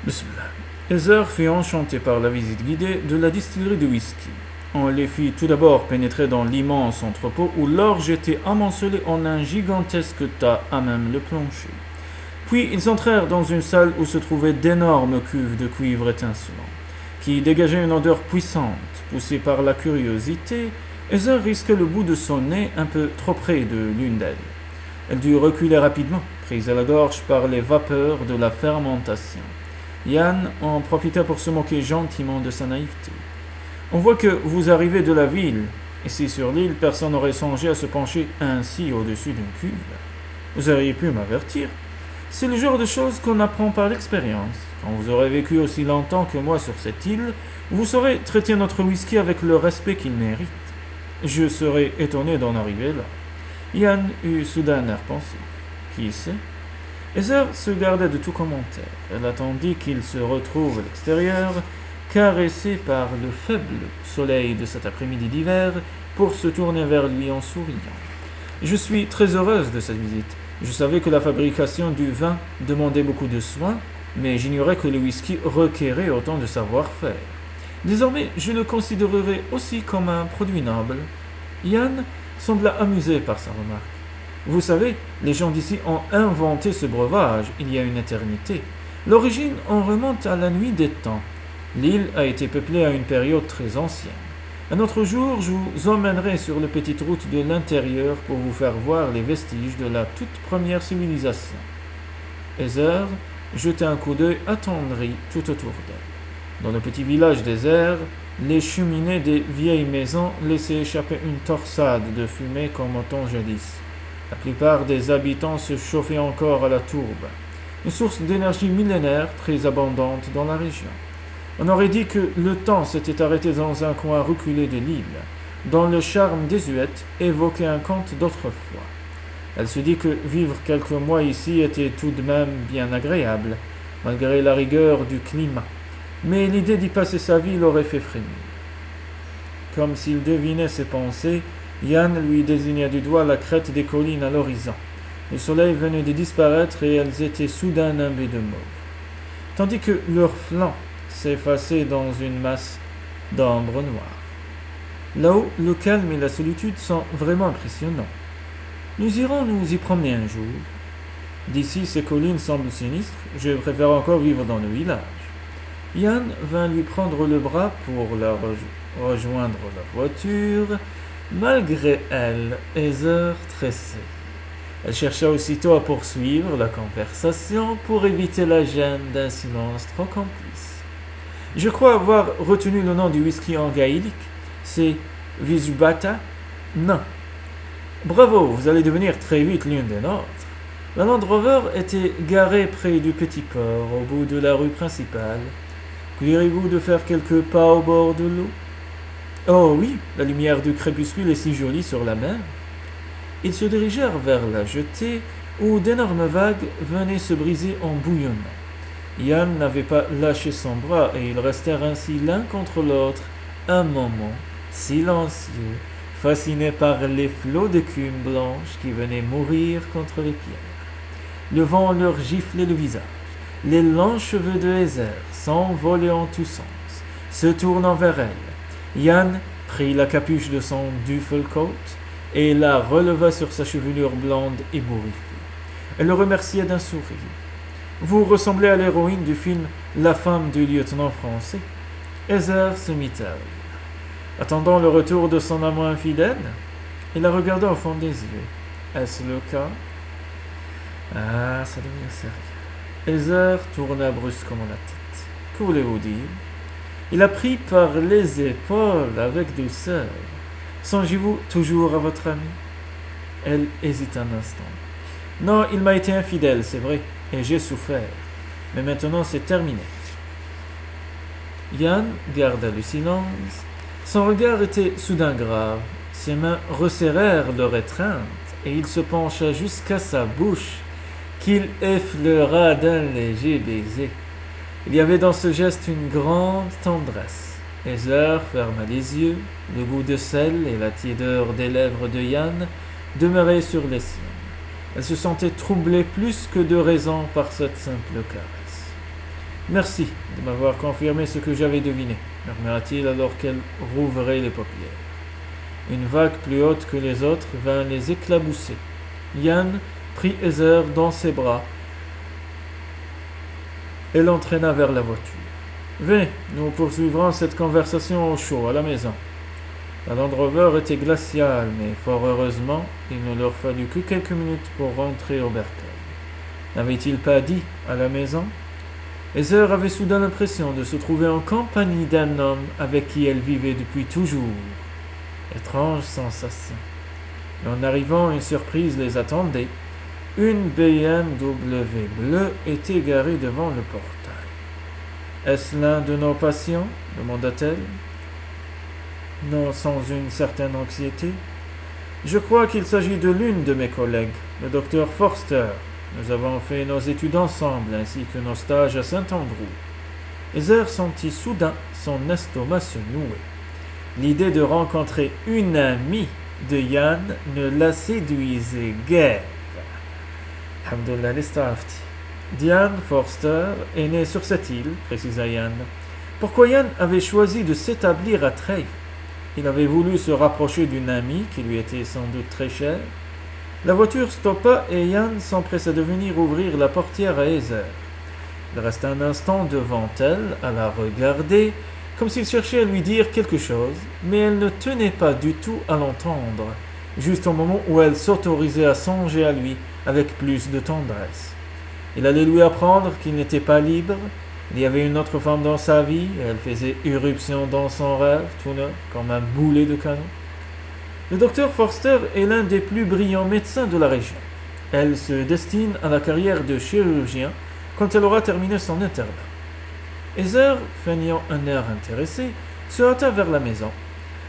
Bismillah. Heather fut enchantée par la visite guidée de la distillerie de whisky. On les fit tout d'abord pénétrer dans l'immense entrepôt où l'orge était amoncelé en un gigantesque tas à même le plancher. Puis ils entrèrent dans une salle où se trouvaient d'énormes cuves de cuivre étincelant, qui dégageaient une odeur puissante. Poussée par la curiosité, Heather risqua le bout de son nez un peu trop près de l'une d'elles. Elle dut reculer rapidement, prise à la gorge par les vapeurs de la fermentation. Yann en profita pour se moquer gentiment de sa naïveté. On voit que vous arrivez de la ville. Ici sur l'île, personne n'aurait songé à se pencher ainsi au-dessus d'une cuve. Vous auriez pu m'avertir. C'est le genre de choses qu'on apprend par l'expérience. Quand vous aurez vécu aussi longtemps que moi sur cette île, vous saurez traiter notre whisky avec le respect qu'il mérite. Je serais étonné d'en arriver là. Yann eut soudain un air pensif. Qui sait? Heather se gardait de tout commentaire. Elle attendit qu'il se retrouve à l'extérieur, caressé par le faible soleil de cet après-midi d'hiver, pour se tourner vers lui en souriant. Je suis très heureuse de cette visite. Je savais que la fabrication du vin demandait beaucoup de soins, mais j'ignorais que le whisky requérait autant de savoir-faire. Désormais, je le considérerai aussi comme un produit noble. Yann sembla amusé par sa remarque. Vous savez, les gens d'ici ont inventé ce breuvage il y a une éternité. L'origine en remonte à la nuit des temps. L'île a été peuplée à une période très ancienne. Un autre jour, je vous emmènerai sur les petites routes de l'intérieur pour vous faire voir les vestiges de la toute première civilisation. Heather jeta un coup d'œil attendri tout autour d'elle. Dans le petit village désert, les cheminées des vieilles maisons laissaient échapper une torsade de fumée comme au temps jadis. La plupart des habitants se chauffaient encore à la tourbe, une source d'énergie millénaire très abondante dans la région. On aurait dit que le temps s'était arrêté dans un coin reculé de l'île, dont le charme désuet évoquait un conte d'autrefois. Elle se dit que vivre quelques mois ici était tout de même bien agréable, malgré la rigueur du climat, mais l'idée d'y passer sa vie l'aurait fait frémir. Comme s'il devinait ses pensées, Yann lui désigna du doigt la crête des collines à l'horizon. Le soleil venait de disparaître et elles étaient soudain nimbées de mauve, tandis que leurs flancs s'effaçaient dans une masse d'ombre noire. Là-haut, le calme et la solitude sont vraiment impressionnants. Nous irons nous y promener un jour. D'ici, ces collines semblent sinistres. Je préfère encore vivre dans le village. Yann vint lui prendre le bras pour la rejoindre la voiture. Malgré elle, Heather tressait. Elle chercha aussitôt à poursuivre la conversation pour éviter la gêne d'un silence trop complice. Je crois avoir retenu le nom du whisky en gaélique. C'est Visubata? Non. Bravo, vous allez devenir très vite l'une des nôtres. La Land Rover était garée près du petit port, au bout de la rue principale. Voulez-vous de faire quelques pas au bord de l'eau? Oh oui, la lumière du crépuscule est si jolie sur la mer. Ils se dirigèrent vers la jetée où d'énormes vagues venaient se briser en bouillonnant. Yann n'avait pas lâché son bras et ils restèrent ainsi l'un contre l'autre un moment, silencieux, fascinés par les flots d'écume blanche qui venaient mourir contre les pierres. Le vent leur giflait le visage. Les longs cheveux de Heather s'envolaient en tous sens, se tournant vers elle. Yann prit la capuche de son duffel-coat et la releva sur sa chevelure blonde ébouriffée. Elle le remercia d'un sourire. « Vous ressemblez à l'héroïne du film La femme du lieutenant français. » Heather se mit à rire. Attendant le retour de son amant infidèle, il la regarda au fond des yeux. Est-ce le cas? Ah, ça devient sérieux. Heather tourna brusquement la tête. Que voulez-vous dire? Il la prit par les épaules avec douceur. Songez-vous toujours à votre ami? Elle hésita un instant. Non, il m'a été infidèle, c'est vrai, et j'ai souffert. Mais maintenant c'est terminé. Yann garda le silence. Son regard était soudain grave. Ses mains resserrèrent leur étreinte, et il se pencha jusqu'à sa bouche, qu'il effleura d'un léger baiser. Il y avait dans ce geste une grande tendresse. Heather ferma les yeux, le goût de sel et la tiédeur des lèvres de Yann demeuraient sur les siennes. Elle se sentait troublée plus que de raison par cette simple caresse. Merci de m'avoir confirmé ce que j'avais deviné, murmura-t-il alors qu'elle rouvrait les paupières. Une vague plus haute que les autres vint les éclabousser. Yann prit Heather dans ses bras et l'entraîna vers la voiture. Venez, nous poursuivrons cette conversation au chaud, à la maison. La Land Rover était glaciale, mais fort heureusement, il ne leur fallut que quelques minutes pour rentrer au bercail. N'avait-il pas dit à la maison? Heather avait soudain l'impression de se trouver en compagnie d'un homme avec qui elle vivait depuis toujours. Étrange sensation. Et en arrivant, une surprise les attendait. Une BMW bleue était garée devant le portail. Est-ce l'un de nos patients? Demanda-t-elle. Non, sans une certaine anxiété. Je crois qu'il s'agit de l'une de mes collègues, le docteur Forster. Nous avons fait nos études ensemble, ainsi que nos stages à Saint-Andrew. Heather sentit soudain son estomac se nouer. L'idée de rencontrer une amie de Yann ne la séduisait guère. Alhamdulillah, l'istafti. Diane Forster est née sur cette île, précisa Yann. Pourquoi Yann avait choisi de s'établir à Trail? Il avait voulu se rapprocher d'une amie qui lui était sans doute très chère. La voiture stoppa et Yann s'empressa de venir ouvrir la portière à Heather. Il resta un instant devant elle, à la regarder, comme s'il cherchait à lui dire quelque chose, mais elle ne tenait pas du tout à l'entendre, juste au moment où elle s'autorisait à songer à lui avec plus de tendresse. Il allait lui apprendre qu'il n'était pas libre. Il y avait une autre femme dans sa vie, et elle faisait irruption dans son rêve, tout neuf, comme un boulet de canon. Le docteur Forster est l'un des plus brillants médecins de la région. Elle se destine à la carrière de chirurgien quand elle aura terminé son internat. Heather, feignant un air intéressé, se hâta vers la maison.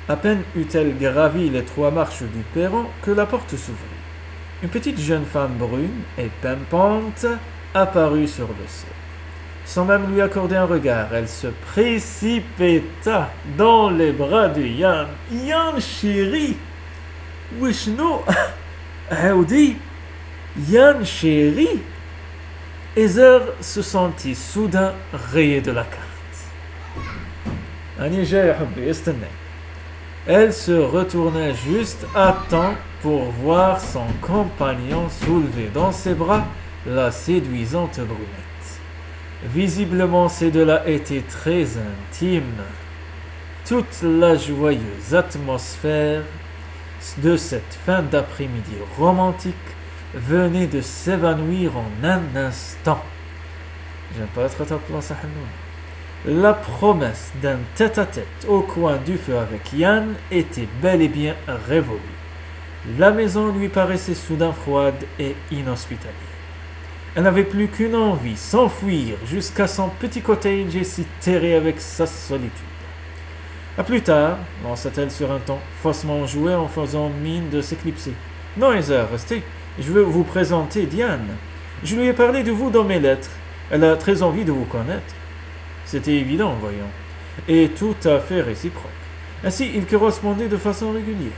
À peine eut-elle gravi les 3 marches du perron que la porte s'ouvrit. Une petite jeune femme brune et pimpante apparut sur le seuil. Sans même lui accorder un regard, elle se précipita dans les bras de Yann. « Yann, chéri! Wishno! Aoudi! Yann, chéri! » Heather se sentit soudain rayée de la carte. « Ani jay hubbi, istanna. » Elle se retourna juste à temps pour voir son compagnon soulever dans ses bras la séduisante brunette. Visiblement, ces deux-là étaient très intimes. Toute la joyeuse atmosphère de cette fin d'après-midi romantique venait de s'évanouir en un instant. J'aime pas être à ta place, Hanouna. La promesse d'un tête-à-tête au coin du feu avec Yann était bel et bien révolue. La maison lui paraissait soudain froide et inhospitalière. Elle n'avait plus qu'une envie, s'enfuir jusqu'à son petit cottage et s'y terrer avec sa solitude. À plus tard, lança-t-elle sur un ton faussement enjoué en faisant mine de s'éclipser. Non, Heather, restez. Je veux vous présenter Diane. Je lui ai parlé de vous dans mes lettres. Elle a très envie de vous connaître. C'était évident, voyons, et tout à fait réciproque. Ainsi, il correspondait de façon régulière.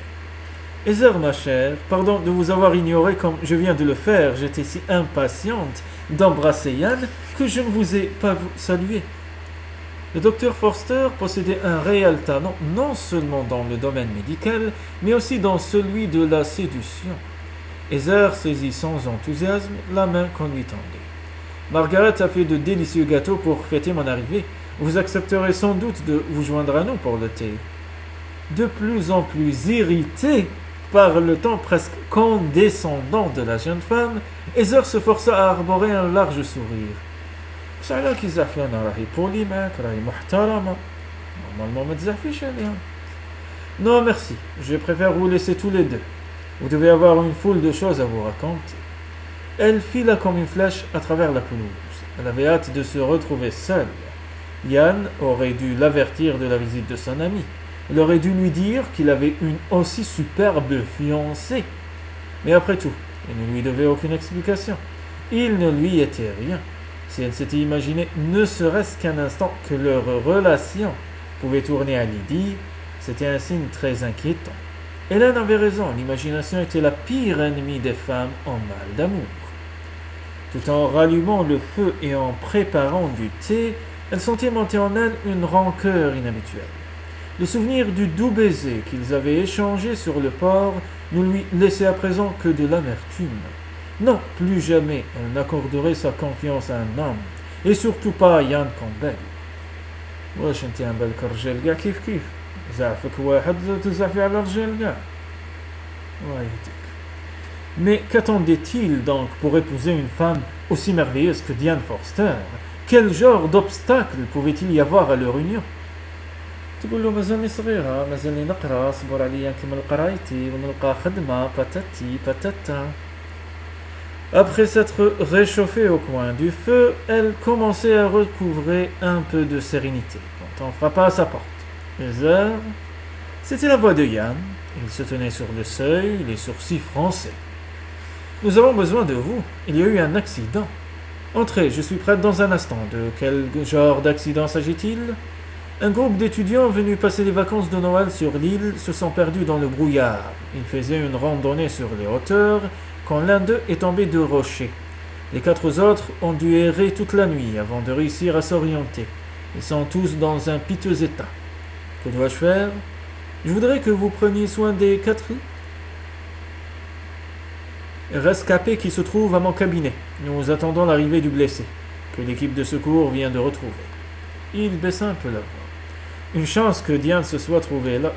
Heather, ma chère, pardon de vous avoir ignoré comme je viens de le faire. J'étais si impatiente d'embrasser Yann que je ne vous ai pas salué. Le docteur Forster possédait un réel talent, non seulement dans le domaine médical, mais aussi dans celui de la séduction. Heather saisit sans enthousiasme la main qu'on lui tendait. Margaret a fait de délicieux gâteaux pour fêter mon arrivée. Vous accepterez sans doute de vous joindre à nous pour le thé. De plus en plus irritée par le ton presque condescendant de la jeune femme, Heather se força à arborer un large sourire. Non, merci. Je préfère vous laisser tous les deux. Vous devez avoir une foule de choses à vous raconter. Elle fila comme une flèche à travers la pelouse. Elle avait hâte de se retrouver seule. Yann aurait dû l'avertir de la visite de son ami. Il aurait dû lui dire qu'il avait une aussi superbe fiancée. Mais après tout, il ne lui devait aucune explication. Il ne lui était rien. Si elle s'était imaginé ne serait-ce qu'un instant que leur relation pouvait tourner à l'idylle, c'était un signe très inquiétant. Hélène avait raison, l'imagination était la pire ennemie des femmes en mal d'amour. Tout en rallumant le feu et en préparant du thé, elle sentait monter en elle une rancœur inhabituelle. Le souvenir du doux baiser qu'ils avaient échangé sur le port ne lui laissait à présent que de l'amertume. Non, plus jamais elle n'accorderait sa confiance à un homme, et surtout pas à Yann Campbell. واش انت عم بالك الرجال كاع كيف زعفك واحد تزعفي على الرجال كاع ويهديك. Mais qu'attendait-il donc pour épouser une femme aussi merveilleuse que Diane Forster? Quel genre d'obstacle pouvait-il y avoir à leur union? تقول له مازالني صغيرة مازالني نقرا صبر عليا نكمل قرايتي ونلقى خدمة patati patata. Après s'être réchauffée au coin du feu, elle commençait à recouvrer un peu de sérénité quand on frappa à sa porte. Heather, c'était la voix de Yann. Il se tenait sur le seuil, les sourcils froncés. Nous avons besoin de vous. Il y a eu un accident. Entrez, je suis prête dans un instant. De quel genre d'accident s'agit-il? Un groupe d'étudiants venus passer les vacances de Noël sur l'île se sont perdus dans le brouillard. Ils faisaient une randonnée sur les hauteurs quand l'un d'eux est tombé de rocher. Les 4 autres ont dû errer toute la nuit avant de réussir à s'orienter. Ils sont tous dans un piteux état. Que dois-je faire? Je voudrais que vous preniez soin des 4 rescapés qui se trouvent à mon cabinet. Nous attendons l'arrivée du blessé, que l'équipe de secours vient de retrouver. Il baissa un peu la voix. Une chance que Diane se soit trouvée là.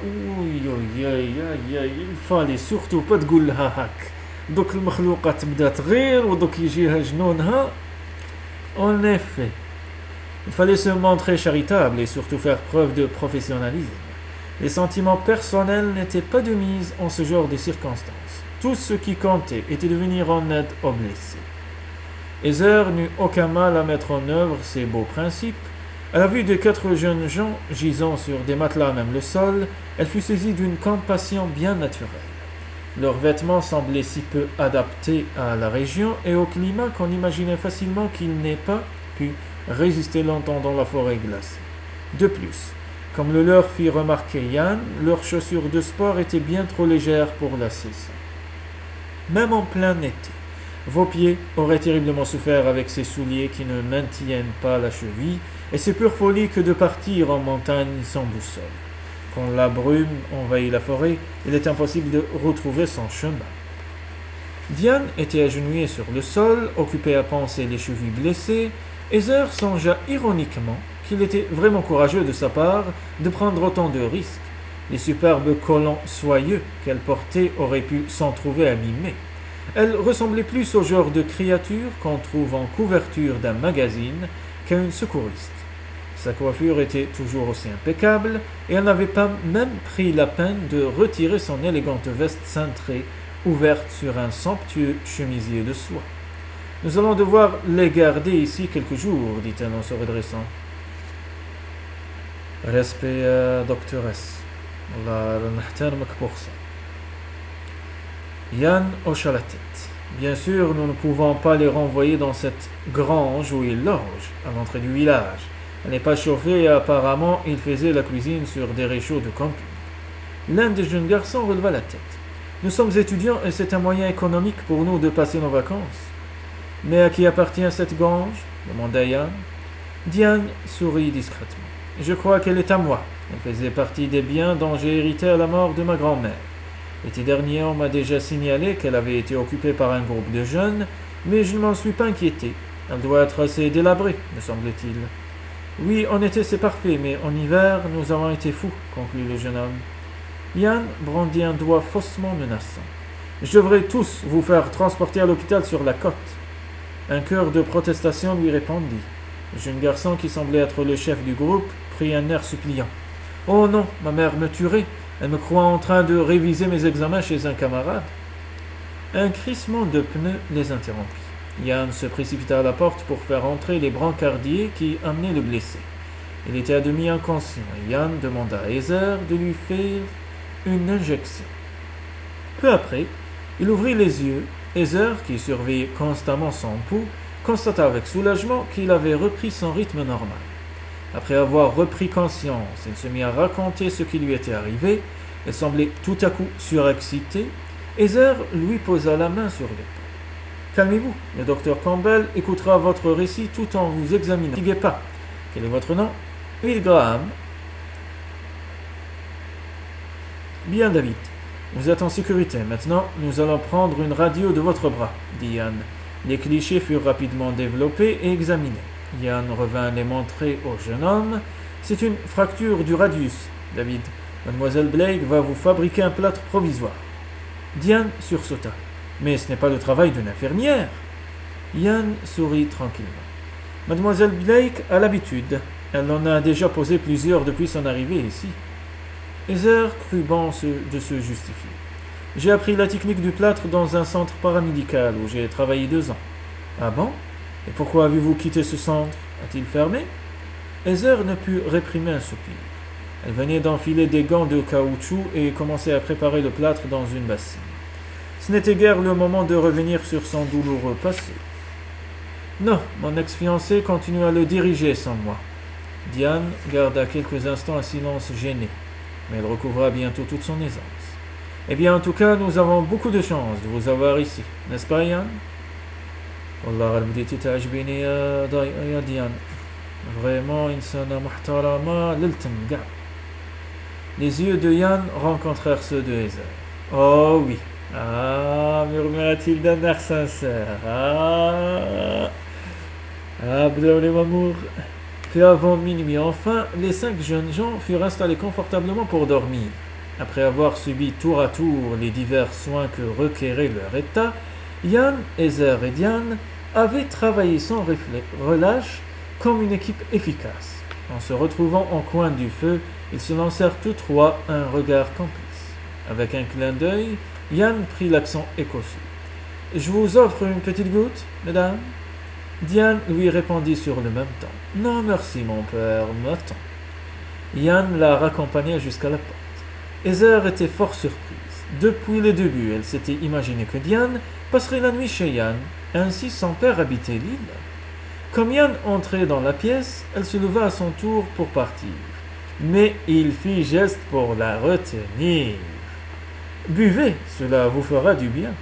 Il fallait surtout pas تقول لها هاك. دوك المخلوقات تبدا تغير ودوك يجيها جنونها. En effet, il fallait se montrer charitable et surtout faire preuve de professionnalisme. Les sentiments personnels n'étaient pas de mise en ce genre de circonstances. Tout ce qui comptait était de venir en aide aux blessés. Heather n'eut aucun mal à mettre en œuvre ses beaux principes. À la vue de 4 jeunes gens gisant sur des matelas à même le sol, elle fut saisie d'une compassion bien naturelle. Leurs vêtements semblaient si peu adaptés à la région et au climat qu'on imaginait facilement qu'ils n'aient pas pu résister longtemps dans la forêt glacée. De plus, comme le leur fit remarquer Yann, leurs chaussures de sport étaient bien trop légères pour la saison. Même en plein été, vos pieds auraient terriblement souffert avec ces souliers qui ne maintiennent pas la cheville, et c'est pure folie que de partir en montagne sans boussole. Quand la brume envahit la forêt, il est impossible de retrouver son chemin. Diane était agenouillée sur le sol, occupée à panser les chevilles blessées. Heather songea ironiquement qu'il était vraiment courageux de sa part de prendre autant de risques. Les superbes collants soyeux qu'elle portait auraient pu s'en trouver abîmés. Elle ressemblait plus au genre de créature qu'on trouve en couverture d'un magazine qu'à une secouriste. Sa coiffure était toujours aussi impeccable et elle n'avait pas même pris la peine de retirer son élégante veste cintrée ouverte sur un somptueux chemisier de soie. « Nous allons devoir les garder ici quelques jours, dit-elle en se redressant. Respect à doctoresse. Allah نحترمك pour ça. Yann hocha la tête. Bien sûr, nous ne pouvons pas les renvoyer dans cette grange où ils logent, à l'entrée du village. Elle n'est pas chauffée et apparemment ils faisaient la cuisine sur des réchauds de camping. L'un des jeunes garçons releva la tête. Nous sommes étudiants et c'est un moyen économique pour nous de passer nos vacances. Mais à qui appartient cette grange? Demanda Yann. Diane sourit discrètement. Je crois qu'elle est à moi. Elle faisait partie des biens dont j'ai hérité à la mort de ma grand-mère. L'été dernier, on m'a déjà signalé qu'elle avait été occupée par un groupe de jeunes, mais je ne m'en suis pas inquiété. Elle doit être assez délabrée, me semble-t-il. Oui, en été c'est parfait, mais en hiver, nous avons été fous, conclut le jeune homme. Yann brandit un doigt faussement menaçant. Je devrais tous vous faire transporter à l'hôpital sur la côte. Un chœur de protestation lui répondit. Le jeune garçon, qui semblait être le chef du groupe, prit un air suppliant. Oh non, ma mère me tuerait. Elle me croit en train de réviser mes examens chez un camarade. Un crissement de pneus les interrompit. Yann se précipita à la porte pour faire entrer les brancardiers qui amenaient le blessé. Il était à demi inconscient et Yann demanda à Heather de lui faire une injection. Peu après, il ouvrit les yeux. Heather, qui surveillait constamment son pouls, constata avec soulagement qu'il avait repris son rythme normal. Après avoir repris conscience, il se mit à raconter ce qui lui était arrivé. Elle semblait tout à coup surexcitée. Heather lui posa la main sur l'épaule. Calmez-vous, le docteur Campbell écoutera votre récit tout en vous examinant. Ne fatiguez pas. Quel est votre nom? David Graham. Bien, David. Vous êtes en sécurité. Maintenant, nous allons prendre une radio de votre bras, dit Yann. Les clichés furent rapidement développés et examinés. Yann revint les montrer au jeune homme. C'est une fracture du radius, David. Mademoiselle Blake va vous fabriquer un plâtre provisoire. Diane sursauta. Mais ce n'est pas le travail d'une infirmière. Yann sourit tranquillement. Mademoiselle Blake a l'habitude. Elle en a déjà posé plusieurs depuis son arrivée ici. Heather crut bon de se justifier. J'ai appris la technique du plâtre dans un centre paramédical où j'ai travaillé 2 ans. Ah bon? Et pourquoi avez-vous quitté ce centre? A-t-il fermé? Heather ne put réprimer un soupir. Elle venait d'enfiler des gants de caoutchouc et commençait à préparer le plâtre dans une bassine. Ce n'était guère le moment de revenir sur son douloureux passé. Non, mon ex-fiancé continue à le diriger sans moi. Diane garda quelques instants un silence gêné, mais elle recouvra bientôt toute son aisance. Eh bien, en tout cas, nous avons beaucoup de chance de vous avoir ici, n'est-ce pas, Yann? والله غير بديتي تعجبيني يا ديان. Vraiment, إنسانة محترمة للتم كاع. Les yeux de Yann rencontrèrent ceux de Heather. Oh oui. Ah, murmura-t-il d'un air sincère. Abdel Mamour. Peu avant minuit, enfin, les 5 jeunes gens furent installés confortablement pour dormir. Après avoir subi tour à tour les divers soins que requérait leur état, Yann, Heather et Diane avaient travaillé sans relâche comme une équipe efficace. En se retrouvant en coin du feu, ils se lancèrent tous 3 un regard complice. Avec un clin d'œil, Yann prit l'accent écossais. « Je vous offre une petite goutte, mesdames ?» Diane lui répondit sur le même ton. « Non, merci, mon père, m'attends. » Yann la raccompagna jusqu'à la porte. Heather était fort surprise. Depuis le début, elle s'était imaginé que Diane passerait la nuit chez Yann. Ainsi, son père habitait l'île. Comme Yann entrait dans la pièce, elle se leva à son tour pour partir. Mais il fit geste pour la retenir. « Buvez, cela vous fera du bien.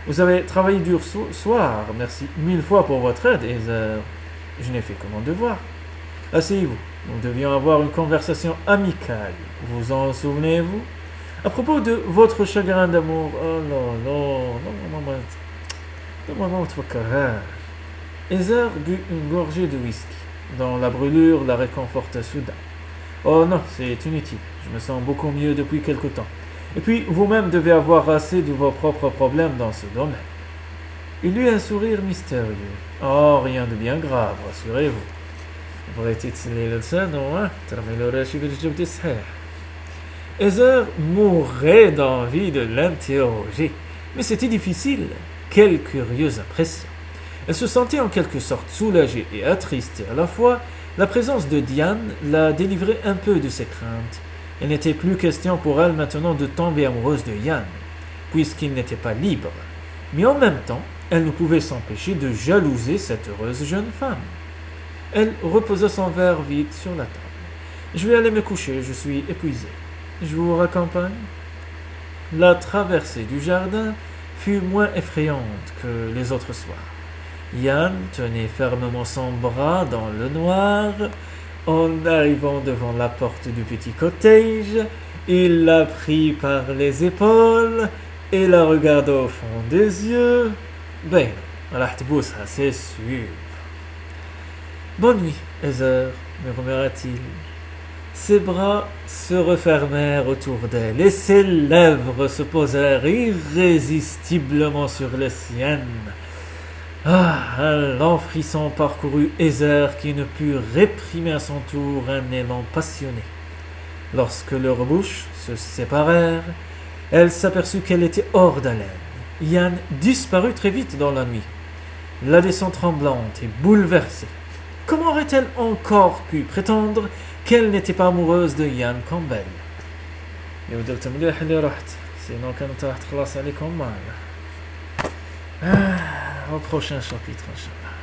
Vous avez travaillé dur soir, merci 1000 fois pour votre aide, Heather. Je n'ai fait que mon devoir. Asseyez-vous, nous devions avoir une conversation amicale. Vous en souvenez-vous? À propos de votre chagrin d'amour. Oh non, Heather but une gorgée de whisky, dont la brûlure la réconforta soudain. Oh non, c'est inutile. Je me sens beaucoup mieux depuis quelque temps. Et puis, vous-même devez avoir assez de vos propres problèmes dans ce domaine. Il eut un sourire mystérieux. Oh, rien de bien grave, rassurez-vous. Heather mourait d'envie de l'interroger, mais c'était difficile. Quelle curieuse impression. Elle se sentait en quelque sorte soulagée et attristée à la fois. La présence de Diane la délivrait un peu de ses craintes. Il n'était plus question pour elle maintenant de tomber amoureuse de Yann, puisqu'il n'était pas libre. Mais en même temps, elle ne pouvait s'empêcher de jalouser cette heureuse jeune femme. Elle reposa son verre vide sur la table. « Je vais aller me coucher, je suis épuisée. Je vous raccompagne ?» La traversée du jardin fut moins effrayante que les autres soirs. Yann tenait fermement son bras dans le noir. En arrivant devant la porte du petit cottage, il la prit par les épaules et la regarda au fond des yeux. « Ben, راح تبوسها, c'est sûr. »« Bonne nuit, Heather, » murmura-t-il. Ses bras se refermèrent autour d'elle et ses lèvres se posèrent irrésistiblement sur les siennes. Un lent frisson parcourut Heather qui ne put réprimer à son tour un élan passionné. Lorsque leurs bouches se séparèrent, elle s'aperçut qu'elle était hors d'haleine. Yann disparut très vite dans la nuit. La laissant tremblante et bouleversée. Comment aurait-elle encore pu prétendre qu'elle n'était pas amoureuse de Yann Campbell? Sinon كانت راح تخلص عليكم mal. Au prochain chapitre, Inch'Allah.